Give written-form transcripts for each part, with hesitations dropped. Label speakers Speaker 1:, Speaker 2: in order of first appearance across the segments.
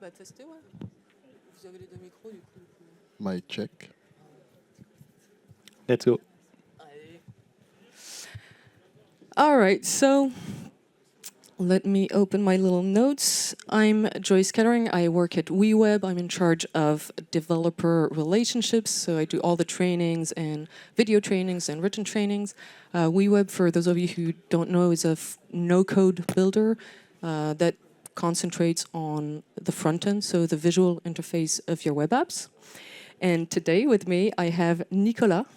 Speaker 1: Bah, testez, ouais. Vous avez les deux micros, du coup.
Speaker 2: Mic check.
Speaker 3: Let's go.
Speaker 1: Allez. All right, so let me open my little notes. I'm Joyce Kettering. I work at WeWeb. I'm in charge of developer relationships, so I do all the trainings and video trainings and written trainings. WeWeb, for those of you who don't know, is a no-code builder that concentrates on the front end, so the visual interface of your web apps. And today with me, I have Nicolas.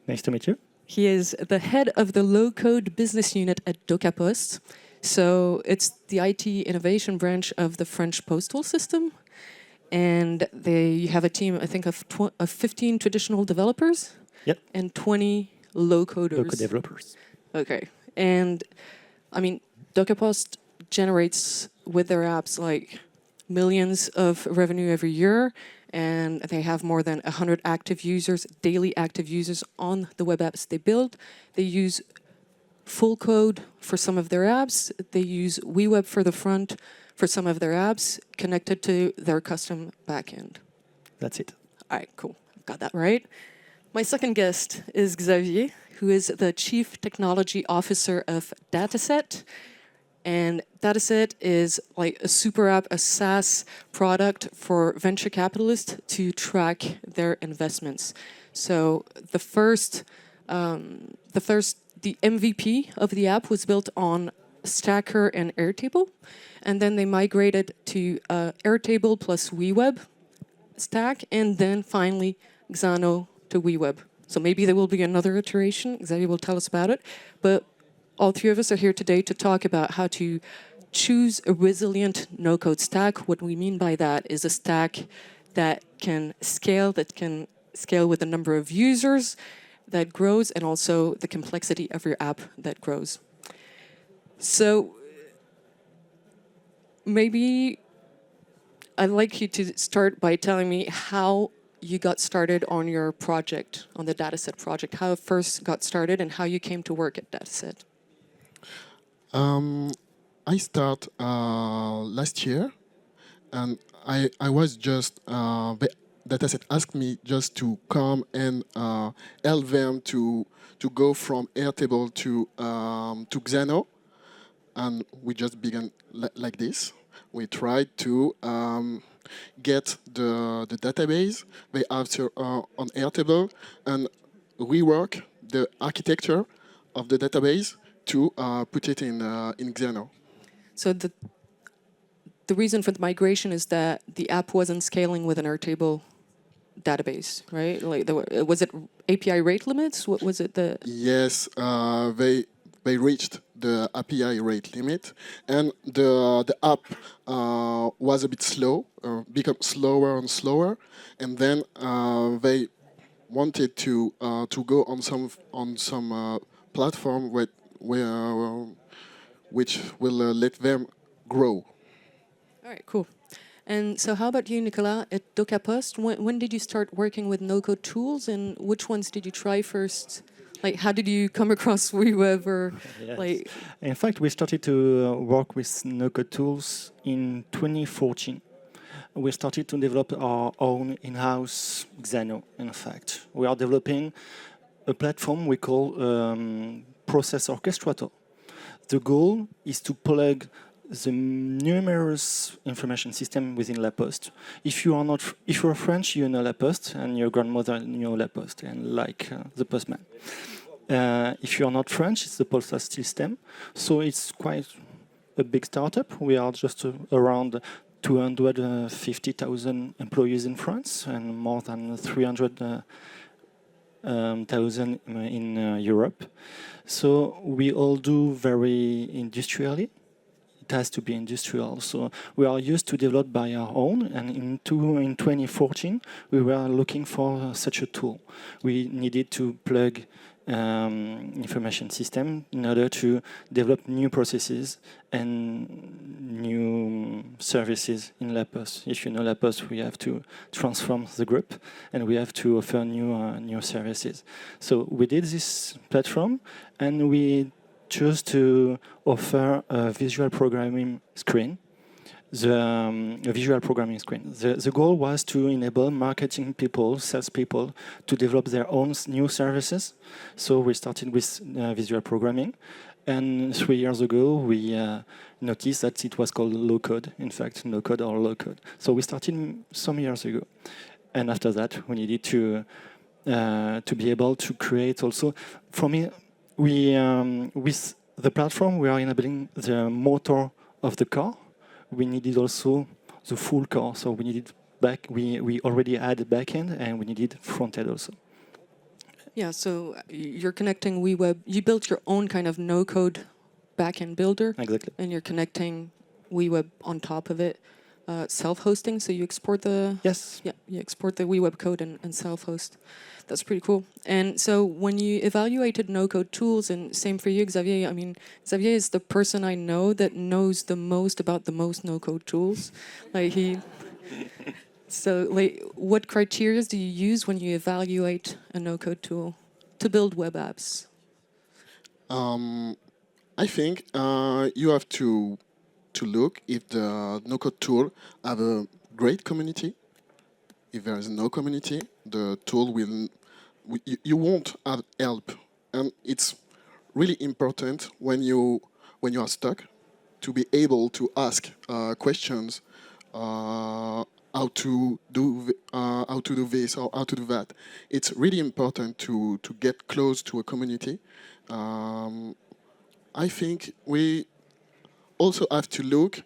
Speaker 3: Nice to meet you.
Speaker 1: He is the head of the low-code business unit at DocaPost. So it's the IT innovation branch of the French postal system. And they have a team, I think, of 15 traditional developers.
Speaker 3: Yep.
Speaker 1: And 20 low-coders.
Speaker 3: Local developers.
Speaker 1: Okay. And, I mean, DocaPost generates with their apps like millions of revenue every year. And they have more than 100 active users, daily active users on the web apps they build. They use full code for some of their apps. They use WeWeb for the front for some of their apps connected to their custom backend.
Speaker 3: That's it.
Speaker 1: All right, cool. Got that right. My second guest is Xavier, who is the Chief Technology Officer of Dataset. And Dataset is like a super app, a SaaS product for venture capitalists to track their investments. So the MVP of the app was built on Stacker and Airtable, and then they migrated to Airtable plus WeWeb stack, and then finally Xano to WeWeb. So maybe there will be another iteration. Xavier will tell us about it, but all three of us are here today to talk about how to choose a resilient no-code stack. What we mean by that is a stack that can scale with the number of users that grows, and also the complexity of your app that grows. So maybe I'd like you to start by telling me how you got started on your project, on the Dataset project, how it first got started and how you came to work at Dataset.
Speaker 2: I start last year, and I was just the dataset asked me just to come and help them to go from Airtable to Xano, and we just began like this. We tried to get the database they have on Airtable and rework the architecture of the database to put it in Xano.
Speaker 1: So the reason for the migration is that the app wasn't scaling with an Airtable database, right? Like, was it API rate limits? What was it?
Speaker 2: Yes, they reached the API rate limit, and the app was a bit slow, become slower and slower, and then they wanted to go on some platform which will let them grow.
Speaker 1: All right, cool. And so how about you, Nicolas, at DocaPost? When did you start working with no-code tools, and which ones did you try first? Like, how did you come across WeWeb or
Speaker 3: Yes.
Speaker 1: like?
Speaker 3: In fact, we started to work with no-code tools in 2014. We started to develop our own in-house Xano, in fact. We are developing a platform we call Process Orchestrator. The goal is to plug the numerous information system within La Poste. If you're French, you know La Poste, and your grandmother knew La Poste, and like the postman. If you're not French, it's the postal system. So it's quite a big startup. We are just around 250,000 employees in France and more than 300,000 in Europe. So we all do very industrially. It has to be industrial. So we are used to develop by our own, and in 2014 we were looking for such a tool. We needed to plug information system in order to develop new processes and new services in La Poste. If you know La Poste, we have to transform the group and we have to offer new services. So we did this platform, and we chose to offer a visual programming screen the visual programming screen. The goal was to enable marketing people, salespeople, to develop their own new services. So we started with visual programming. And 3 years ago, we noticed that it was called low code, in fact, no code or low code. So we started some years ago. And after that, we needed to be able to create also. For me, with the platform, we are enabling the motor of the car. We needed also the full car. So we needed we already had a backend and we needed front end also.
Speaker 1: Yeah, so you're connecting WeWeb. You built your own kind of no-code backend builder.
Speaker 3: Exactly.
Speaker 1: And you're connecting WeWeb on top of it. Self-hosting, so you export the...
Speaker 3: Yes.
Speaker 1: Yeah, you export the WeWeb code and self-host. That's pretty cool. And so when you evaluated no-code tools, and same for you, Xavier, I mean, Xavier is the person I know that knows the most about the most no-code tools. Like he... So, like, what criteria do you use when you evaluate a no-code tool to build web apps?
Speaker 2: I think you have to look if the no-code tool have a great community. If there is no community, the tool will you won't have help, and it's really important when you are stuck to be able to ask questions. How to do this or how to do that. It's really important to get close to a community. I think we also have to look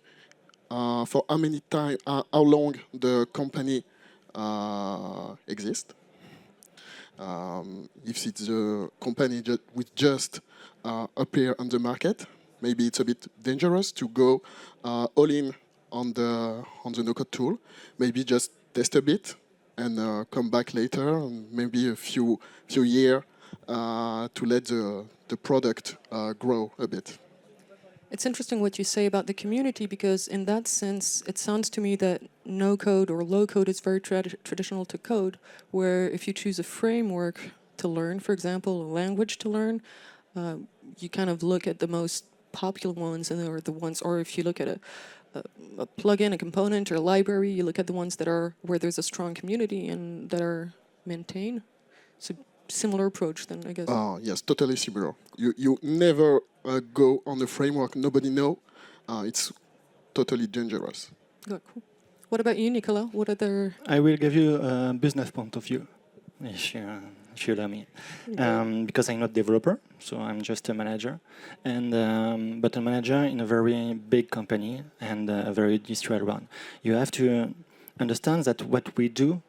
Speaker 2: for how many time, how long the company exists. If it's a company that would just appear on the market, maybe it's a bit dangerous to go all in on the no-code tool. Maybe just test a bit and come back later, and maybe a few years to let the product grow a bit.
Speaker 1: It's interesting what you say about the community, because in that sense, it sounds to me that no-code or low-code is very traditional to code, where if you choose a framework to learn, for example, a language to learn, you kind of look at the most popular ones, or the ones, or if you look at a plugin, a component, or a library, you look at the ones that are where there's a strong community and that are maintained. So similar approach then, I guess.
Speaker 2: Yes, totally similar. You never go on a framework nobody know. It's totally dangerous.
Speaker 1: Yeah, cool. What about you, Nicolas? What other...
Speaker 3: I will give you a business point of view, if you allow me. Because I'm not developer, so I'm just a manager. But a manager in a very big company and a very distributed one. You have to understand that what we do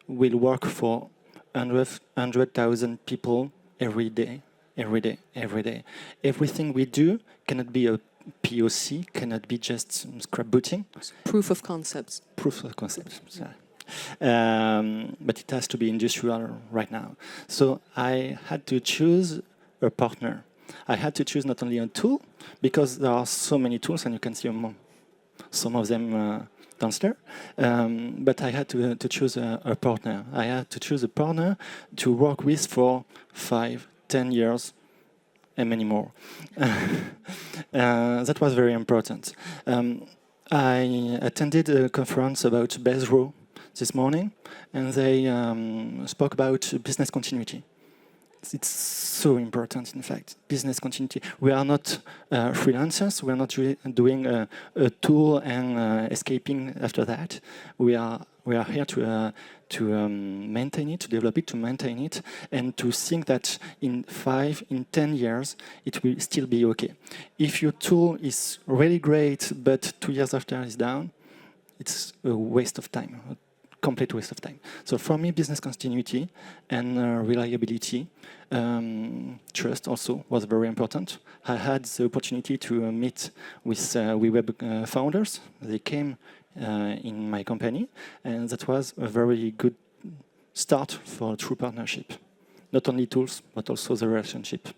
Speaker 3: will work for 100,000 people every day. Everything we do cannot be a POC, cannot be just scrapbooking.
Speaker 1: Proof of concepts.
Speaker 3: Proof of concepts, sorry. But it has to be industrial right now. So I had to choose a partner. I had to choose not only a tool, because there are so many tools, and you can see some of them downstairs. But I had to choose a partner. I had to choose a partner to work with for 5-10 years and many more. That was very important. I attended a conference about Bezro this morning, and they spoke about business continuity. It's so important, in fact, business continuity. We are not freelancers. We are not doing a tool and escaping after that. We are here to maintain it, to develop it, to maintain it, and to think that in 10 years, it will still be okay. If your tool is really great, but 2 years after it's down, it's a waste of time. Complete waste of time. So for me, business continuity and reliability, trust also was very important. I had the opportunity to meet with WeWeb founders. They came in my company, and that was a very good start for a true partnership. Not only tools, but also the relationship.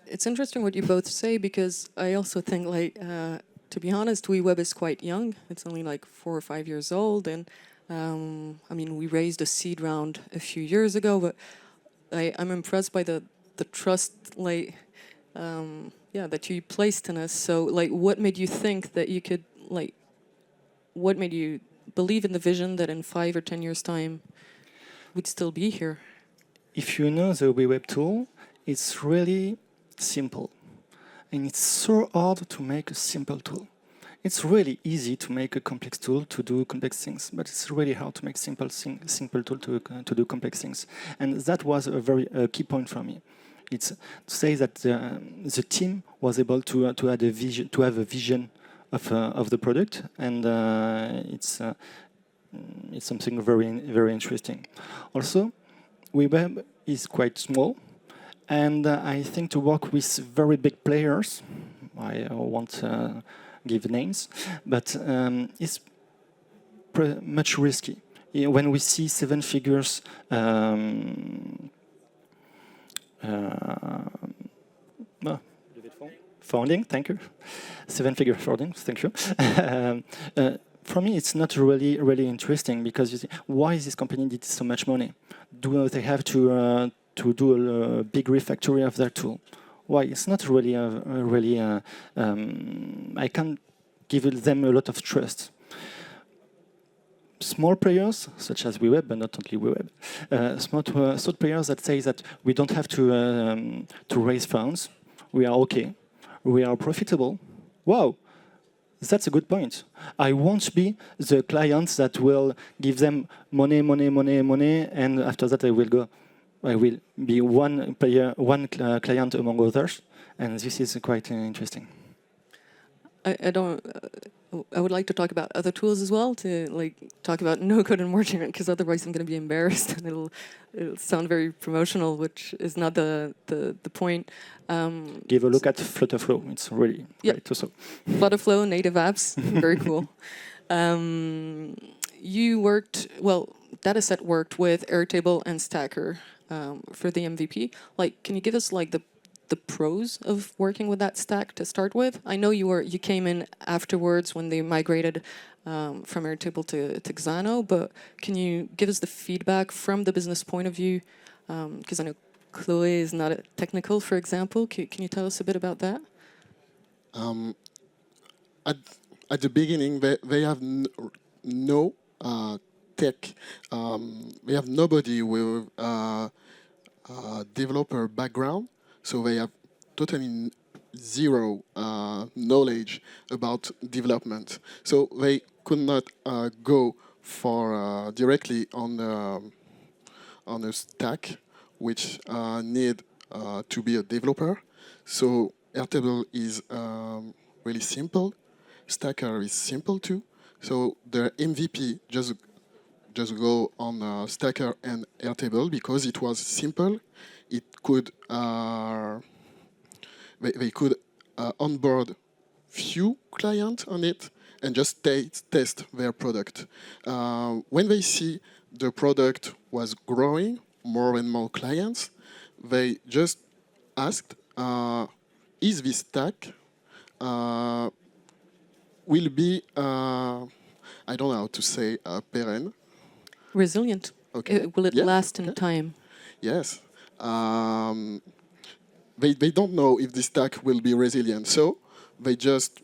Speaker 1: It's interesting what you both say, because I also think, like, to be honest, WeWeb is quite young. It's only like 4 or 5 years old, and I mean, we raised a seed round a few years ago, but I'm impressed by the trust, like, yeah, that you placed in us. So, like, what made you think that you could, like, what made you believe in the vision that in 5 or 10 years' time we'd still be here?
Speaker 3: If you know the WeWeb tool, it's really simple. And it's so hard to make a simple tool. It's really easy to make a complex tool to do complex things, but it's really hard to make simple tool to do complex things. And that was a very key point for me. It's to say that the team was able to add a vision, to have a vision of the product, and it's something very interesting. Also, WeWeb is quite small, and I think to work with very big players, I won't give names, but it's much risky. When we see 7 figures funding, thank you. 7-figure funding, thank you. For me, it's not really interesting because you see, why is this company need so much money? Do they have to do a big refactory of their tool? Why? It's not really I can't give them a lot of trust. Small players, such as WeWeb, but not only WeWeb, small players that say that we don't have to raise funds, we are okay, we are profitable. Wow, that's a good point. I won't be the client that will give them money, and after that I will be one player, one client among others, and this is quite interesting.
Speaker 1: I would like to talk about other tools as well, to like talk about NoCode and more general, because otherwise I'm going to be embarrassed and it'll sound very promotional, which is not the point.
Speaker 3: Give a look at Flutterflow. It's really great also.
Speaker 1: Flutterflow, native apps, very cool. You worked, well, Dataset worked with Airtable and Stacker for the MVP. Like, can you give us like the pros of working with that stack to start with? I know you came in afterwards when they migrated from Airtable to Xano, but can you give us the feedback from the business point of view? Because I know Chloe is not technical, for example. Can you tell us a bit about that?
Speaker 2: At the beginning, they have no tech. They have nobody with developer background. So they have totally zero knowledge about development. So they could not go for directly on a stack which need to be a developer. So Airtable is really simple. Stacker is simple too. So the MVP just go on Stacker and Airtable because it was simple. It could they could onboard few clients on it and just test their product. When they see the product was growing, more and more clients, they just asked, is this stack will be, I don't know how to say, perenne?
Speaker 1: Resilient.
Speaker 2: Okay.
Speaker 1: Will it last in time?
Speaker 2: Yes. They don't know if the stack will be resilient, so they just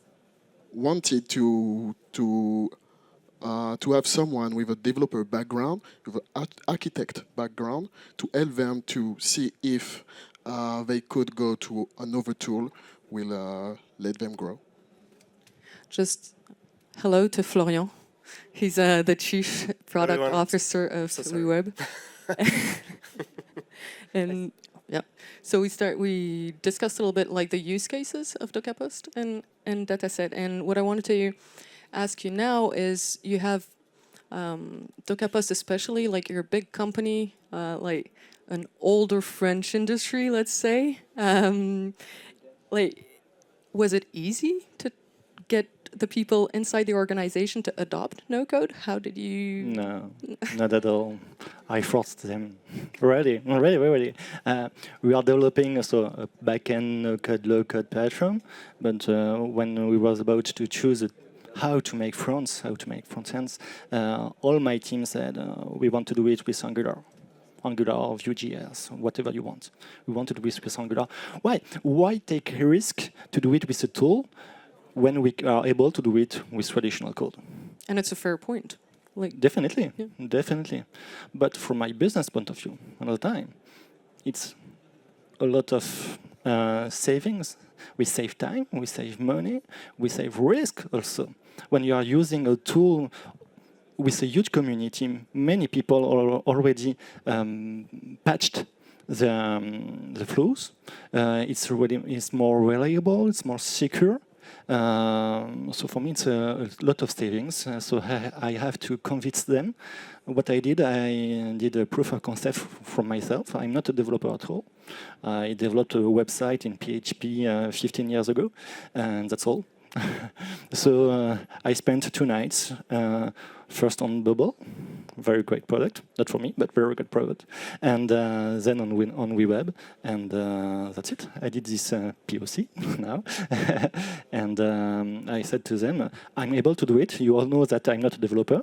Speaker 2: wanted to have someone with a developer background, with an architect background, to help them to see if they could go to another tool will let them grow.
Speaker 1: Just hello to Florian. He's the chief product officer of WeWeb. And yeah, so we discussed a little bit like the use cases of DocaPost and Dataset. And what I wanted to ask you now is, you have DocaPost, especially like you're a big company, like an older French industry, let's say. Like, was it easy to get the people inside the organization to adopt NoCode? How did you?
Speaker 3: No, not at all. I forced them. Ready. We are developing also a backend NoCode, low-code platform, but when we was about to choose how to make front ends, all my team said we want to do it with Angular. Angular or Vue.js, whatever you want. We want to do it with Angular. Why? Why take a risk to do it with a tool when we are able to do it with traditional code?
Speaker 1: And it's a fair point. Like,
Speaker 3: Definitely,
Speaker 1: yeah.
Speaker 3: definitely. But from my business point of view, another time, it's a lot of savings. We save time, we save money, we save risk also. When you are using a tool with a huge community, many people are already patched the flows. It's more reliable, it's more secure. So for me, it's a lot of savings. So I have to convince them. What I did a proof of concept from myself. I'm not a developer at all. I developed a website in PHP 15 years ago, and that's all. So I spent 2 nights, first on Bubble, very great product, not for me, but very good product, and then on WeWeb, and that's it. I did this POC now, and I said to them, I'm able to do it. You all know that I'm not a developer.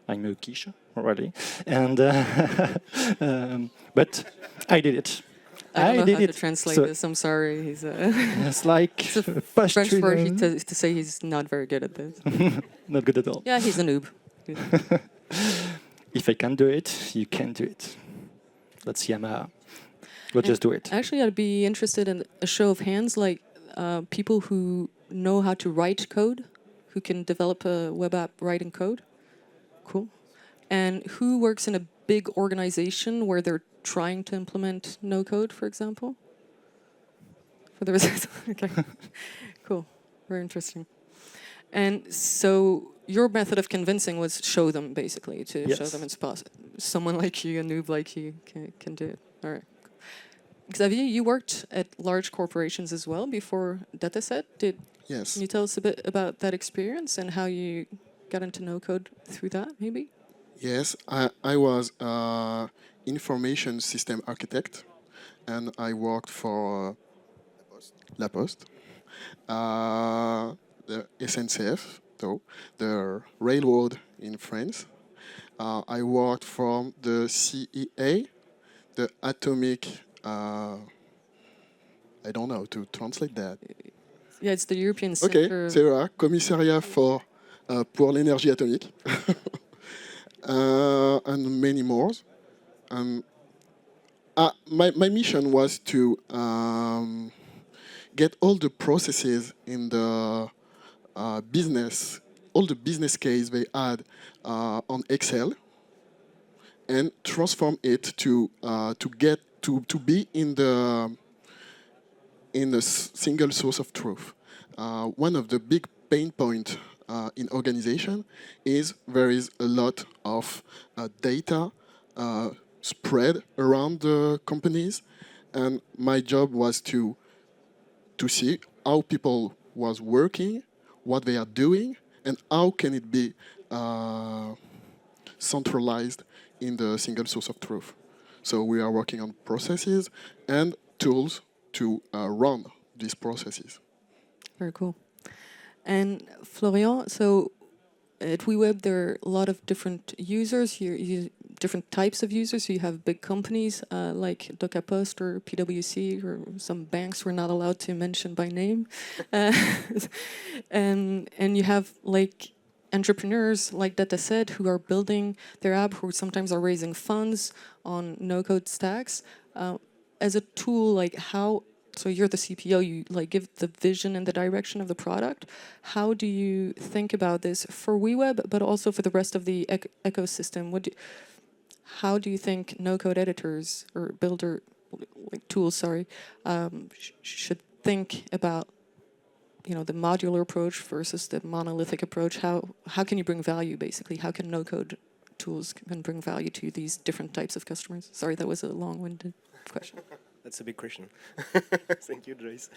Speaker 3: I'm a quiche already, and but I did it.
Speaker 1: I don't know how
Speaker 3: did
Speaker 1: to
Speaker 3: it.
Speaker 1: translate
Speaker 3: So
Speaker 1: this. I'm sorry. He's
Speaker 3: it's like
Speaker 1: it's a French for to say he's not very good at this.
Speaker 3: not good at all.
Speaker 1: Yeah, he's a noob.
Speaker 3: If I can do it, you can do it. That's Yamaha. We'll just do it.
Speaker 1: Actually, I'd be interested in a show of hands, like people who know how to write code, who can develop a web app writing code. Cool. And who works in a big organization where they're trying to implement NoCode, for example? For the result. Okay. Cool. Very interesting. And so your method of convincing was show them, basically, to
Speaker 3: Yes.
Speaker 1: show them it's possible. Someone like you, a noob like you, can do it. All right. Xavier, you worked at large corporations as well before Dataset.
Speaker 2: Yes.
Speaker 1: Can you tell us a bit about that experience and how you got into NoCode through that, maybe?
Speaker 2: Yes, I was information system architect, and I worked for La Poste, the SNCF, so the railroad in France. I worked from the CEA, the atomic. I don't know how to translate that.
Speaker 1: Yeah, it's the European
Speaker 2: Okay,
Speaker 1: Center.
Speaker 2: CEA, Commissariat pour l'énergie atomique. And many more. My mission was to get all the processes in the business, all the business case they had on Excel, and transform it to get to be in the single source of truth. One of the big pain points in organization is there is a lot of data spread around the companies, and my job was to see how people was working, what they are doing, and how can it be centralized in the single source of truth. So we are working on processes and tools to run these processes.
Speaker 1: Very cool. And Florian, so at WeWeb, there are a lot of different users, different types of users. So you have big companies like DocaPost or PwC, or some banks we're not allowed to mention by name. And you have like entrepreneurs like Dataset who are building their app, who sometimes are raising funds on no-code stacks. As a tool, like how, so you're the CPO, you like give the vision and the direction of the product. How do you think about this for WeWeb, but also for the rest of the ecosystem? How do you think no-code editors or builder like tools, should think about, you know, the modular approach versus the monolithic approach? How can you bring value, basically? How can no-code tools can bring value to these different types of customers? Sorry, that was a long-winded question.
Speaker 4: That's a big question. Thank you, Joyce.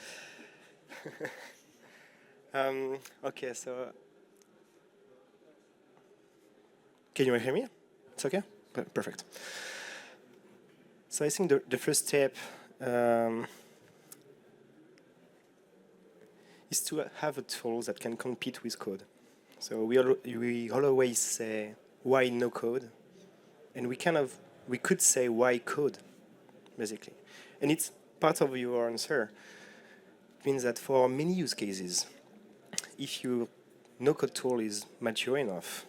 Speaker 4: Okay, so can you hear me? It's okay? Perfect. So I think the first step is to have a tool that can compete with code. So we always say, why no code? And we kind of we could say why code, basically. And it's part of your answer. It means that for many use cases, if your no-code tool is mature enough,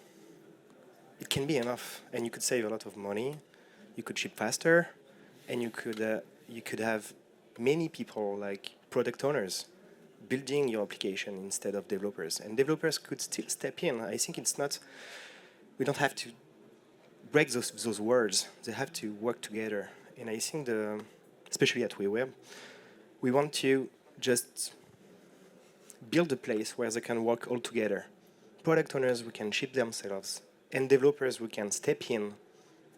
Speaker 4: it can be enough, and you could save a lot of money, you could ship faster, and you could have many people, like product owners, building your application instead of developers. And developers could still step in. I think it's not, we don't have to break those words. They have to work together. And I think, especially at WeWeb, we want to just build a place where they can work all together. Product owners who can ship themselves, and developers who can step in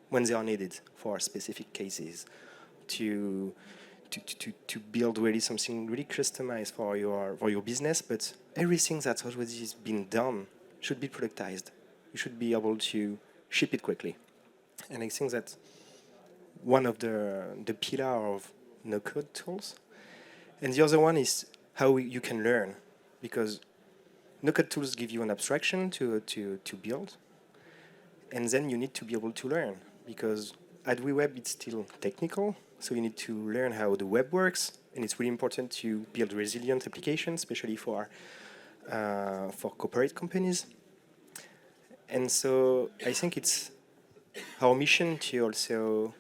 Speaker 4: when they are needed for specific cases to build really something really customized for your business. But everything that's already been done should be productized. You should be able to ship it quickly. And I think that's one of the pillar of no-code tools. And the other one is how you can learn, because no-code tools give you an abstraction to build, and then you need to be able to learn, because at WeWeb it's still technical, so you need to learn how the web works, and it's really important to build resilient applications, especially for corporate companies. And so I think it's our mission to also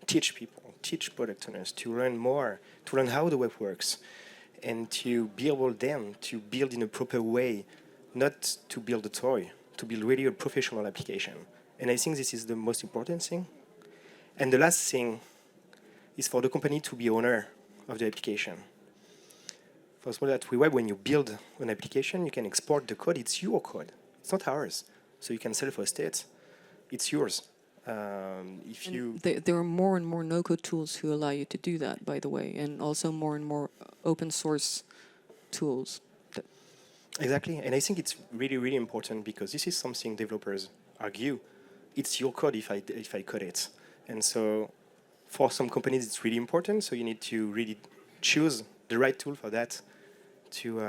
Speaker 4: teach people, teach product owners to learn more, to learn how the web works, and to be able then to build in a proper way, not to build a toy, to build really a professional application. And I think this is the most important thing. And the last thing is for the company to be owner of the application. For example, at WeWeb, when you build an application, you can export the code. It's your code. It's not ours. So you can self-host it. It's yours.
Speaker 1: There are more and more no-code tools who allow you to do that, by the way, and also more and more open source tools.
Speaker 4: Exactly, and I think it's really, really important, because this is something developers argue. It's your code if I code it. And so for some companies it's really important, so you need to really choose the right tool for that to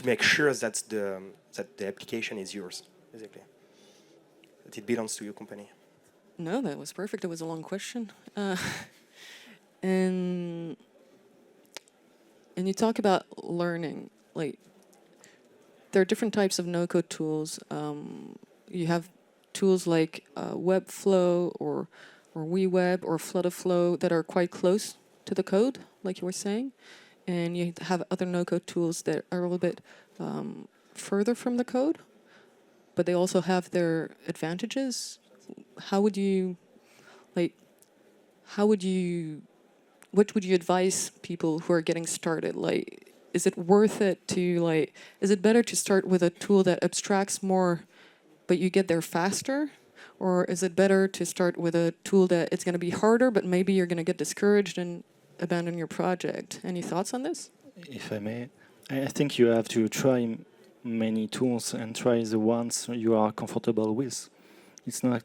Speaker 4: make sure that the application is yours, basically. That it belongs to your company.
Speaker 1: No, that was perfect. It was a long question. And you talk about learning. Like, there are different types of no-code tools. You have tools like Webflow or WeWeb or Flutterflow that are quite close to the code, like you were saying. And you have other no-code tools that are a little bit further from the code, but they also have their advantages. What would you advise people who are getting started? Like, is it worth it to, is it better to start with a tool that abstracts more, but you get there faster? Or is it better to start with a tool that it's going to be harder, but maybe you're going to get discouraged and abandon your project? Any thoughts on this?
Speaker 3: If I may, I think you have to try many tools and try the ones you are comfortable with. It's not.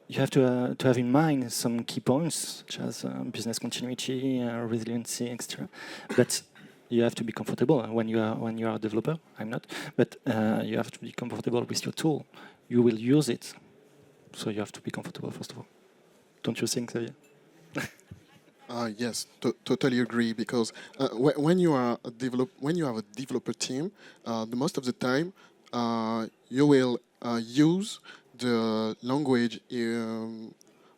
Speaker 3: You have to have in mind some key points, such as business continuity, resiliency, etc. But you have to be comfortable when you are a developer. I'm not, but you have to be comfortable with your tool. You will use it, so you have to be comfortable first of all. Don't you think, Xavier?
Speaker 2: Yes, totally agree. Because when you have a developer team, the most of the time you will use the language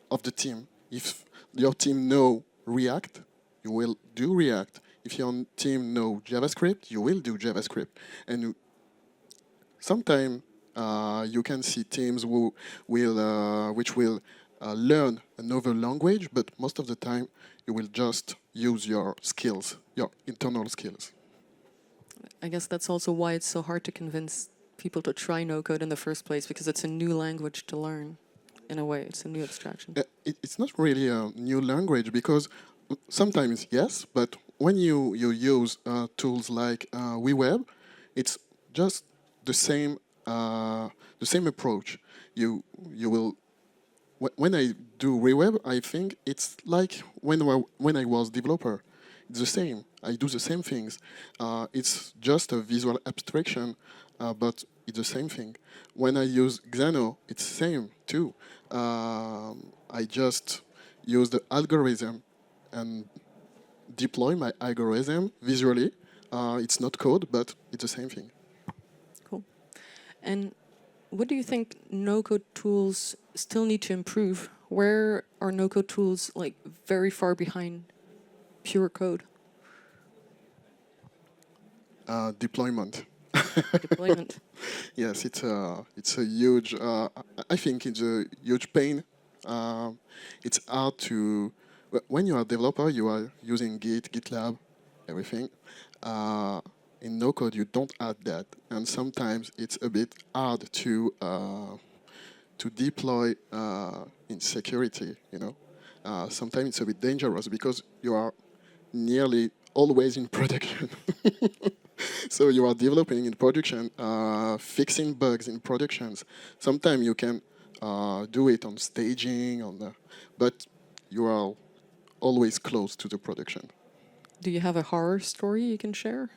Speaker 2: of the team. If your team know React, you will do React. If your team know JavaScript, you will do JavaScript. And sometimes you can see teams which will learn another language, but most of the time you will just use your skills, your internal skills.
Speaker 1: I guess that's also why it's so hard to convince people to try no-code in the first place, because it's a new language to learn. In a way, it's a new abstraction.
Speaker 2: It's not really a new language, because sometimes yes, but when you use tools like WeWeb, it's just the same approach. You will. When I do WeWeb, I think it's like when I was developer. It's the same. I do the same things. It's just a visual abstraction, but it's the same thing. When I use Xano, it's same too. I just use the algorithm and deploy my algorithm visually. It's not code, but it's the same thing.
Speaker 1: Cool. And what do you think no-code tools still need to improve? Where are no-code tools like very far behind pure code
Speaker 2: Deployment.
Speaker 1: deployment?
Speaker 2: Yes, it's a huge. I think it's a huge pain. It's hard to. When you are a developer, you are using Git, GitLab, everything. In no code, you don't add that, and sometimes it's a bit hard to deploy in security. Sometimes it's a bit dangerous because you are nearly always in production. So you are developing in production, fixing bugs in productions. Sometimes you can do it on staging, but you are always close to the production.
Speaker 1: Do you have a horror story you can share?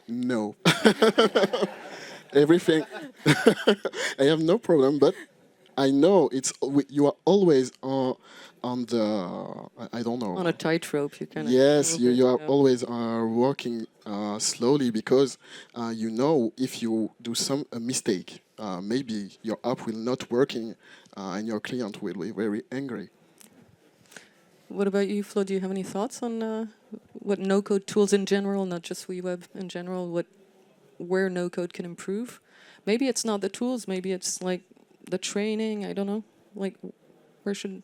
Speaker 2: No. Everything. I have no problem, but I know you are always on the I don't know.
Speaker 1: On a tightrope, you kind of.
Speaker 2: Yes, you are always working slowly because you know if you do a mistake, maybe your app will not working and your client will be very angry.
Speaker 1: What about you, Flo? Do you have any thoughts on what no-code tools in general, not just WeWeb in general, where no-code can improve? Maybe it's not the tools, maybe it's like the training, I don't know. Like, where should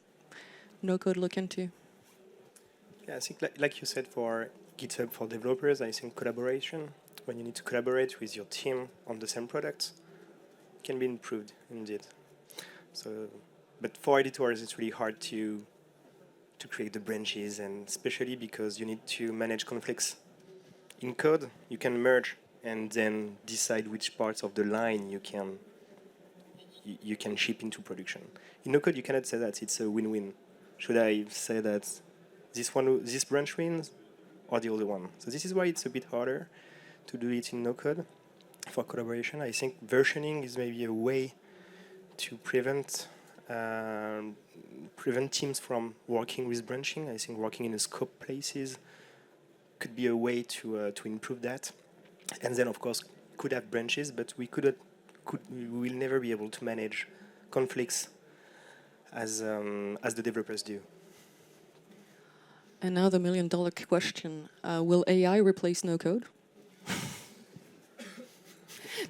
Speaker 1: no-code look into?
Speaker 4: Yeah, I think like you said, for GitHub for developers, I think collaboration, when you need to collaborate with your team on the same product, can be improved indeed. So, but for editors, it's really hard to create the branches, and especially because you need to manage conflicts. In code, you can merge and then decide which parts of the line you can ship into production. In no code, you cannot say that it's a win-win. Should I say that this branch wins or the other one? So this is why it's a bit harder to do it in no code for collaboration. I think versioning is maybe a way to prevent teams from working with branching. I think working in a scope places could be a way to improve that. And then, of course, could have branches, but we will never be able to manage conflicts as the developers do.
Speaker 1: And now the million-dollar question: will AI replace no-code?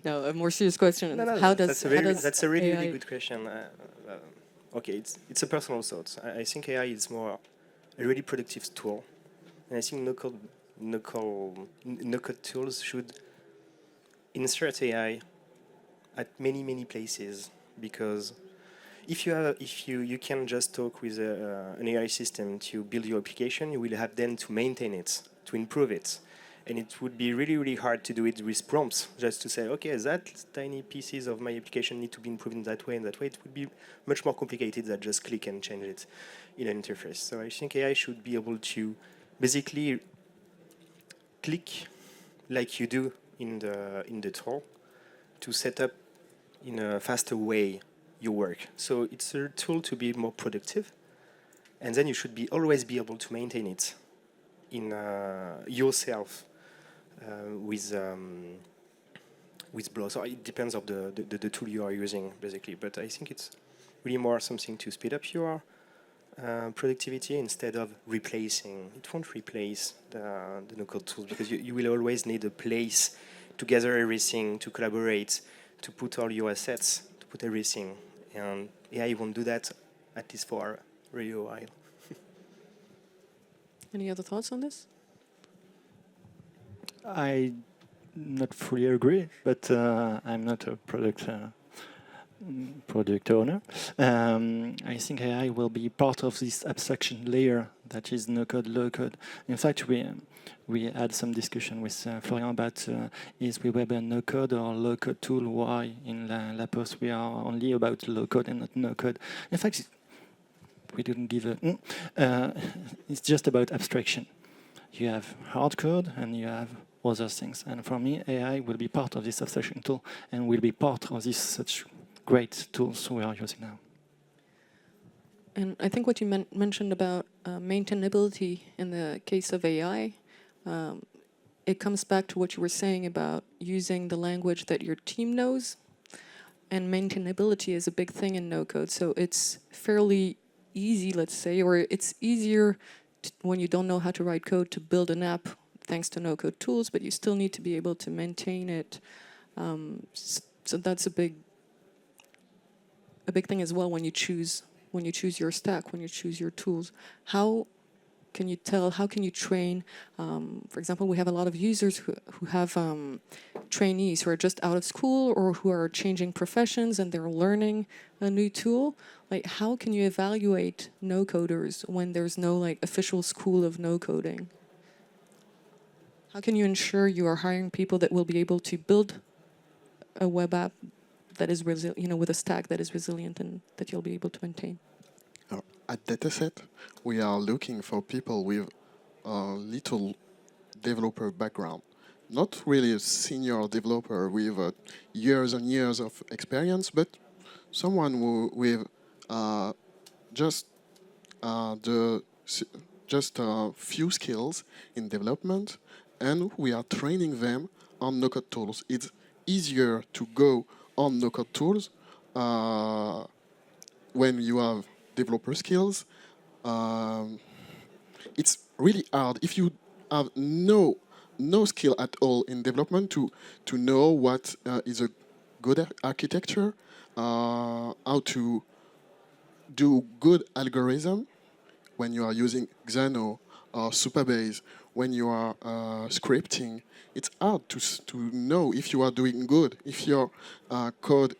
Speaker 1: No, a more serious question.
Speaker 4: That's a really,
Speaker 1: AI
Speaker 4: really good question. Okay, it's a personal thought. I think AI is more a really productive tool, and I think no-code tools should insert AI at many places, because if you can just talk with an AI system to build your application, you will have then to maintain it, to improve it. And it would be really, really hard to do it with prompts, just to say, okay, that tiny pieces of my application need to be improved in that way and that way. It would be much more complicated than just click and change it in an interface. So I think AI should be able to basically click like you do in the tool to set up in a faster way your work. So it's a tool to be more productive, and then you should always be able to maintain it in yourself with Blow. So it depends on the tool you are using, basically. But I think it's really more something to speed up your productivity instead of replacing. It won't replace the no-code tools, because you will always need a place to gather everything, to collaborate, to put all your assets, to put everything. And AI won't do that, at least for a really while.
Speaker 1: Any other thoughts on this?
Speaker 3: I not fully agree, but I'm not a product owner. I think AI will be part of this abstraction layer that is no-code, low-code. In fact, we had some discussion with Florian about is WeWeb a no-code or low-code tool? Why in La Poste we are only about low-code and not no-code? In fact, we didn't give a... it's just about abstraction. You have hard code and you have other things. And for me, AI will be part of this abstraction tool and will be part of these such great tools we are using now.
Speaker 1: And I think what you mentioned about maintainability in the case of AI, it comes back to what you were saying about using the language that your team knows. And maintainability is a big thing in NoCode. So it's fairly easy, let's say, or it's easier when you don't know how to write code to build an app thanks to NoCode tools, but you still need to be able to maintain it. So that's a big thing as well when you choose your stack, when you choose your tools. How can you train? For example, we have a lot of users who have trainees who are just out of school or who are changing professions and they're learning a new tool. Like, how can you evaluate no-coders when there's no official school of no-coding? How can you ensure you are hiring people that will be able to build a web app that is with a stack that is resilient and that you'll be able to maintain?
Speaker 2: At Dataset, we are looking for people with a little developer background. Not really a senior developer with years and years of experience, but someone with just a few skills in development, and we are training them on NoCode tools. It's easier to go on NoCode tools when you have developer skills. It's really hard if you have no skill at all in development to know what is a good architecture, how to do good algorithm when you are using Xano or Supabase, when you are scripting. It's hard to know if you are doing good, if your code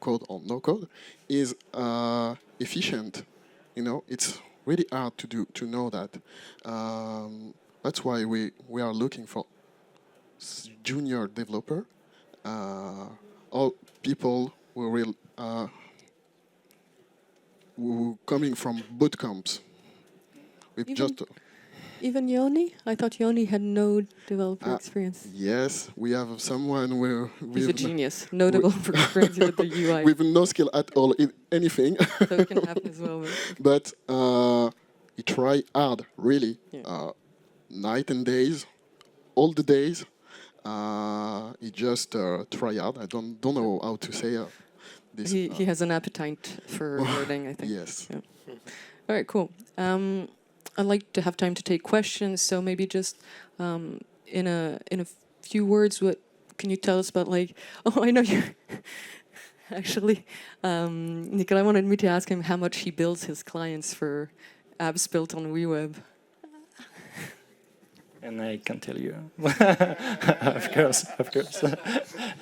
Speaker 2: or no code is efficient. It's really hard to know that. That's why we are looking for junior developer, or people who will who coming from boot camps.
Speaker 1: Even Yoni? I thought Yoni had no developer experience.
Speaker 2: Yes, we have someone where
Speaker 1: He's a genius. No developer experience with the UI.
Speaker 2: with no skill at all in anything.
Speaker 1: So it can happen as well.
Speaker 2: But he try hard, really,
Speaker 1: Yeah.
Speaker 2: night and days, all the days. He just try hard. I don't know how to say this.
Speaker 1: He has an appetite for learning, I think.
Speaker 2: Yes.
Speaker 1: Yeah. All right, cool. I'd like to have time to take questions. So maybe just in a few words, what can you tell us about Oh, I know you. Actually, Nicolas wanted me to ask him how much he bills his clients for apps built on WeWeb.
Speaker 3: And I can tell you, of course.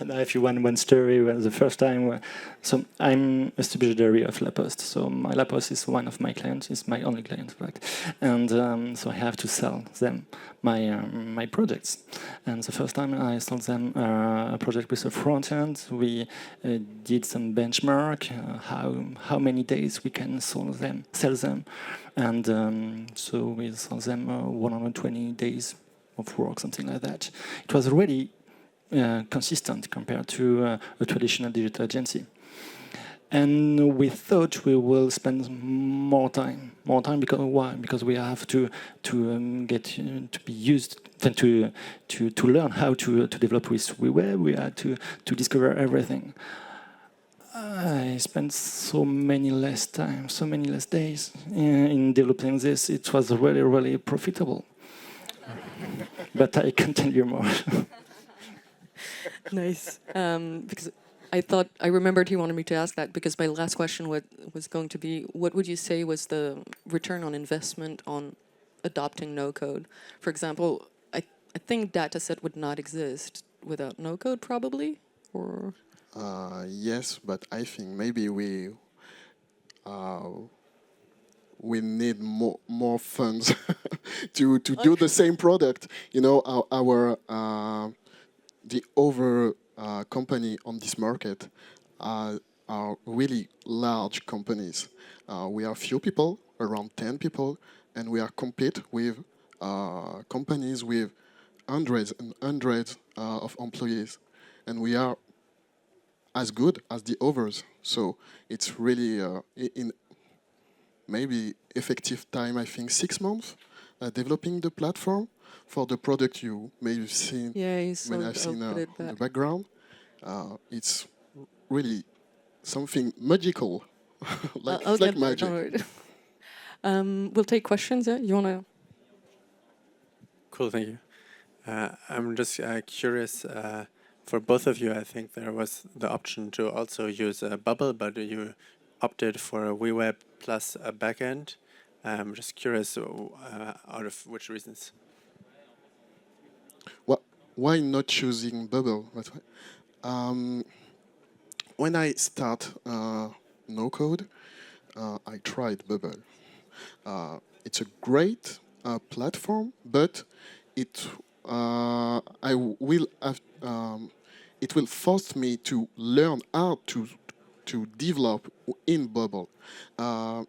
Speaker 3: And if you want one story, well, the first time, so I'm a subsidiary of La Poste. So my La Poste is one of my clients, it's my only client, in fact. And so I have to sell them my projects. And the first time I sold them a project with a front end, we did some benchmark, how many days we can sell them. And so we sold them 120 days of work, something like that. It was already consistent compared to a traditional digital agency. And we thought we will spend more time because why? Because we have to get to be used and to learn how to develop with WeWeb. We had to discover everything. I spent so many less days in developing this. It was really, really profitable. But I can tell you more.
Speaker 1: Nice. Because I remembered he wanted me to ask that because my last question was going to be, what would you say was the return on investment on adopting no-code? For example, I think Dataset would not exist without no-code probably, or...
Speaker 2: Yes, but I think maybe we need more funds to do the same product. The other company on this market are really large companies. We are few people, around 10 people, and we are compete with companies with hundreds and hundreds of employees, and we are as good as the others. So it's really in maybe effective time, I think 6 months, developing the platform for the product you may have seen
Speaker 1: Yeah,
Speaker 2: when I've seen in the background. It's really something magical, like,
Speaker 1: I'll
Speaker 2: it's like
Speaker 1: get there, don't
Speaker 2: magic.
Speaker 1: worry. We'll take questions. Yeah, you wanna?
Speaker 5: Cool, thank you. I'm just curious, for both of you, I think there was the option to also use a Bubble, but you opted for a WeWeb plus a backend. I'm just curious, out of which reasons?
Speaker 2: Why not choosing Bubble? When I start NoCode, I tried Bubble. It's a great platform, but it I will have, it will force me to learn how to develop in Bubble.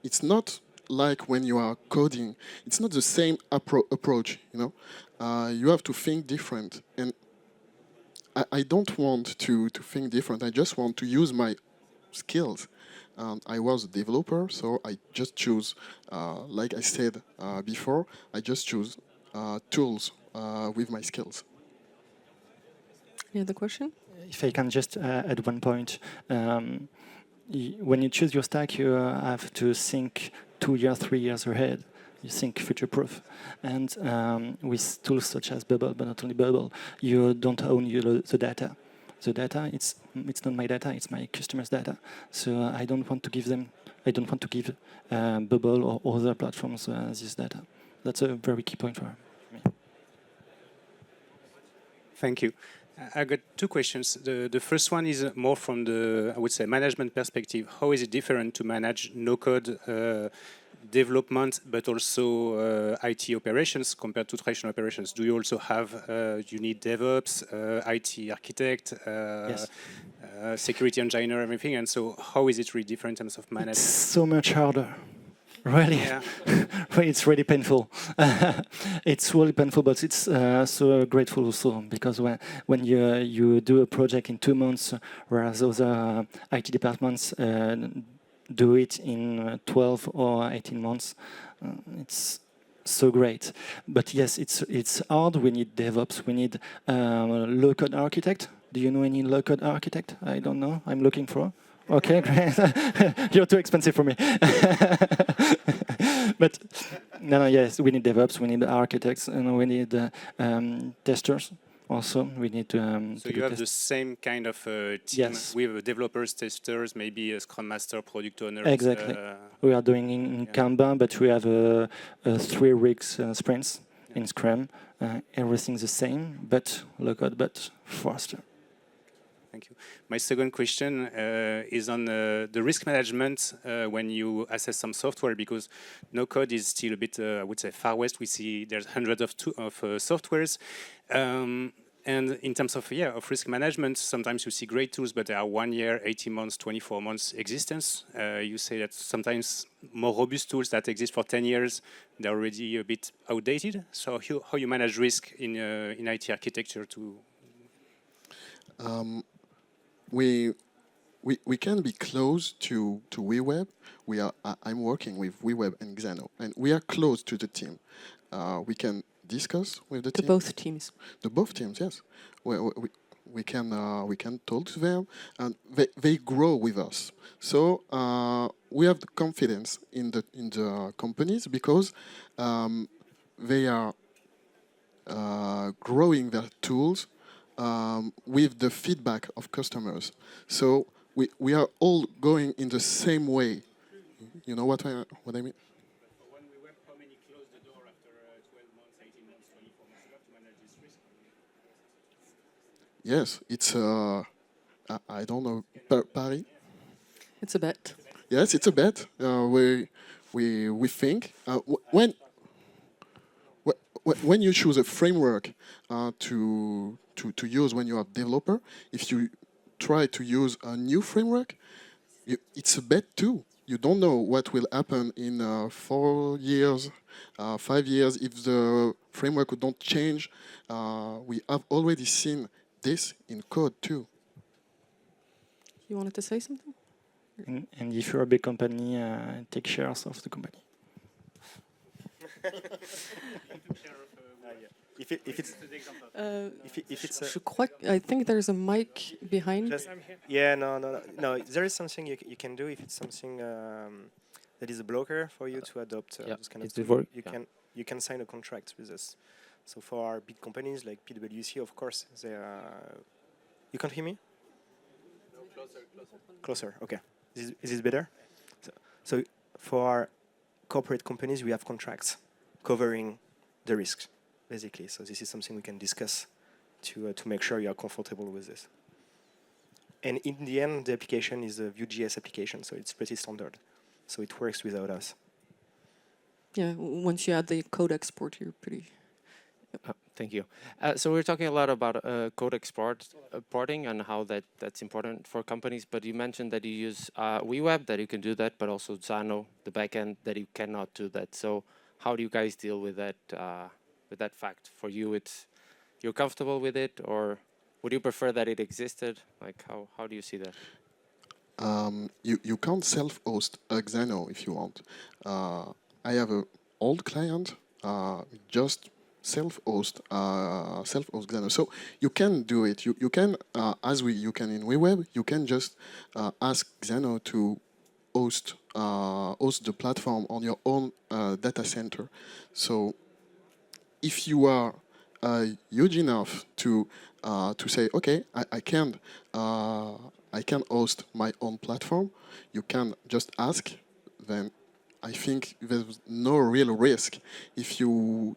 Speaker 2: It's not like when you are coding. It's not the same approach. You have to think different, and I don't want to think different. I just want to use my skills. I was a developer, so I just choose, like I said before, I just choose tools with my skills.
Speaker 1: Any other question?
Speaker 3: If I can just add one point, when you choose your stack, you have to think 2 years, 3 years ahead. You think future-proof, and with tools such as Bubble, but not only Bubble, you don't own the data. The data, it's not my data; it's my customers' data. So I don't want to give them. I don't want to give Bubble or other platforms this data. That's a very key point for me.
Speaker 6: Thank you. I got two questions. The first one is more from the, I would say, management perspective. How is it different to manage no-code development, but also IT operations compared to traditional operations? Do you also have, you need DevOps, IT architect,
Speaker 3: Yes.
Speaker 6: security engineer, everything? And so how is it really different in terms of
Speaker 3: It's
Speaker 6: management?
Speaker 3: so much harder. Really,
Speaker 6: Yeah.
Speaker 3: it's really painful. It's really painful, but it's so grateful also, because when you do a project in 2 months, whereas other IT departments do it in 12 or 18 months, it's so great. But yes, it's hard. We need DevOps. We need low-code architect. Do you know any low-code architect? I don't know. I'm looking for. Okay, great. You're too expensive for me. But no, yes, we need DevOps, we need architects, and we need testers. Also, we need to.
Speaker 6: So you have the same kind of team
Speaker 3: Yes.
Speaker 6: with developers, testers, maybe a Scrum Master, product owners.
Speaker 3: Exactly. We are doing in Kanban, but we have 3 weeks sprints in Scrum. Everything's the same, but low-code, but faster.
Speaker 6: Thank you. My second question is on the risk management when you assess some software, because no-code is still a bit, I would say, far west. We see there's hundreds of softwares. And in terms of risk management, sometimes you see great tools, but they are 1 year, 18 months, 24 months existence. You say that sometimes more robust tools that exist for 10 years, they're already a bit outdated. So how you manage risk in IT architecture to...
Speaker 2: We can be close to WeWeb. I'm working with WeWeb and Xano, and we are close to the team. We can discuss with the
Speaker 1: To
Speaker 2: team.
Speaker 1: both teams.
Speaker 2: The both teams, yes. We can talk to them, and they grow with us. So we have the confidence in the companies, because they are growing their tools with the feedback of customers. So we are all going in the same way. You know what I mean?
Speaker 6: When WeWeb, how many close the door after 12 months, 18 months, 24 months? You have to manage this risk.
Speaker 2: Yes, it's I don't know, Paris.
Speaker 1: It's a bet.
Speaker 2: Yes, it's a bet. We think when you choose a framework to use when you are a developer, if you try to use a new framework, it's a bet too. you don't know what will happen in 4 years, 5 years if the framework don't change. We have already seen this in code too.
Speaker 1: You wanted to say something?
Speaker 3: And if you're a big company, take shares of the company.
Speaker 4: If it's
Speaker 1: I think there's a mic behind.
Speaker 4: yeah, no. There is something you can do if it's something that is a blocker for you to adopt this kind of stuff. You can sign a contract with us. So for our big companies like PwC, of course, they are. You can't hear me?
Speaker 5: No, closer.
Speaker 4: Closer. Okay. Is this better? So for our corporate companies, we have contracts covering the risks, basically. So this is something we can discuss to make sure you are comfortable with this. And in the end, the application is a Vue.js application, so it's pretty standard. So it works without us.
Speaker 1: Yeah, once you add the code export, you're pretty...
Speaker 7: Thank you. So we're talking a lot about code exporting and how that's important for companies, but you mentioned that you use WeWeb, that you can do that, but also Xano, the backend, that you cannot do that. So how do you guys deal with that fact? For you, you're comfortable with it, or would you prefer that it existed? Like, how do you see that?
Speaker 2: You can't self-host a Xano if you want. I have an old client, just self-host Xano. So you can do it. You can, you can in WeWeb, you can just ask Xano to host the platform on your own data center. So if you are huge enough to say, okay, I can host my own platform, you can just ask. Then I think there's no real risk if you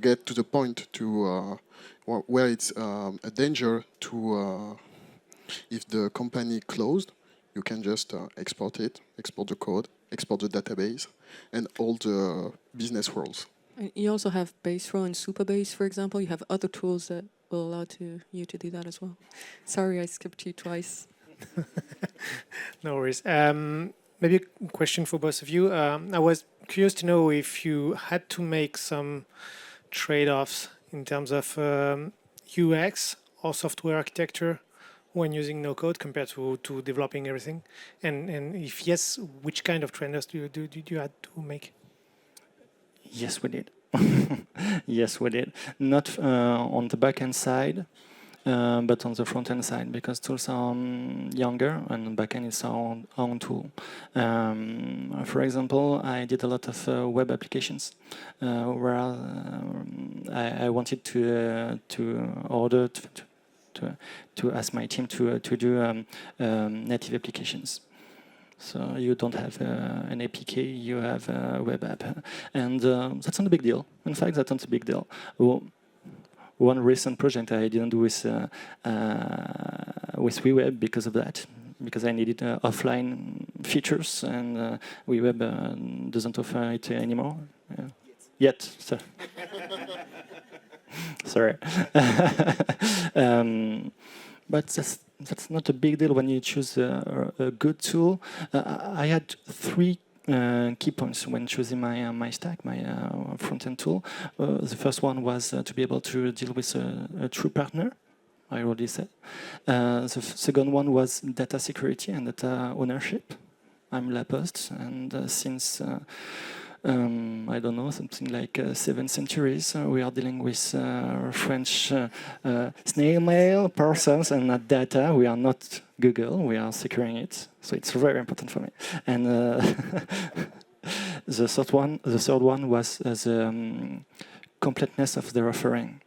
Speaker 2: get to the point to where it's a danger to if the company closed, you can just export it, export the code, export the database, and all the business rules.
Speaker 1: And you also have Basero and Supabase, for example. You have other tools that will allow you to do that as well. Sorry, I skipped you twice.
Speaker 8: No worries. Maybe a question for both of you. I was curious to know if you had to make some trade-offs in terms of UX or software architecture when using NoCode compared to developing everything, and if yes, which kind of trade-offs do you had to make?
Speaker 3: Yes, we did. Yes, we did. Not on the back-end side, but on the front-end side, because tools are younger and back-end is our own tool. For example, I did a lot of web applications where I wanted to order to ask my team to do native applications. So you don't have an APK, you have a web app. And that's not a big deal. In fact, that's not a big deal. One recent project I didn't do with WeWeb because of that, because I needed offline features, and WeWeb doesn't offer it anymore. Yet, so. Sorry. But that's not a big deal when you choose a good tool. I had 3 key points when choosing my stack, my front-end tool. The first one was to be able to deal with a true partner, I already said. The second one was data security and data ownership. I'm Laposte, and since I don't know, something like 7 centuries, we are dealing with French snail mail persons and not data. We are not Google, we are securing it. So it's very important for me. And the third one was the completeness of the offering.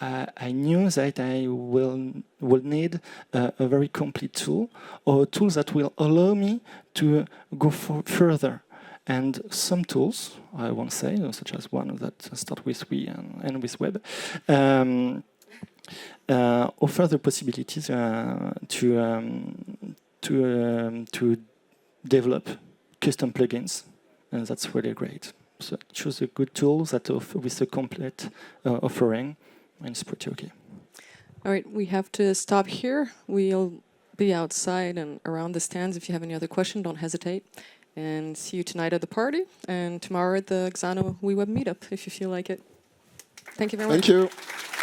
Speaker 3: I knew that I will need a very complete tool, or tools that will allow me to go further. And some tools, I won't say, such as one that start with We and with Web, offer the possibilities to develop custom plugins, and that's really great. So choose a good tool that with a complete offering, and it's pretty okay.
Speaker 1: All right, we have to stop here. We'll be outside and around the stands. If you have any other question, don't hesitate. And see you tonight at the party and tomorrow at the Xano WeWeb meetup if you feel like it. Thank you very much.
Speaker 2: Thank you.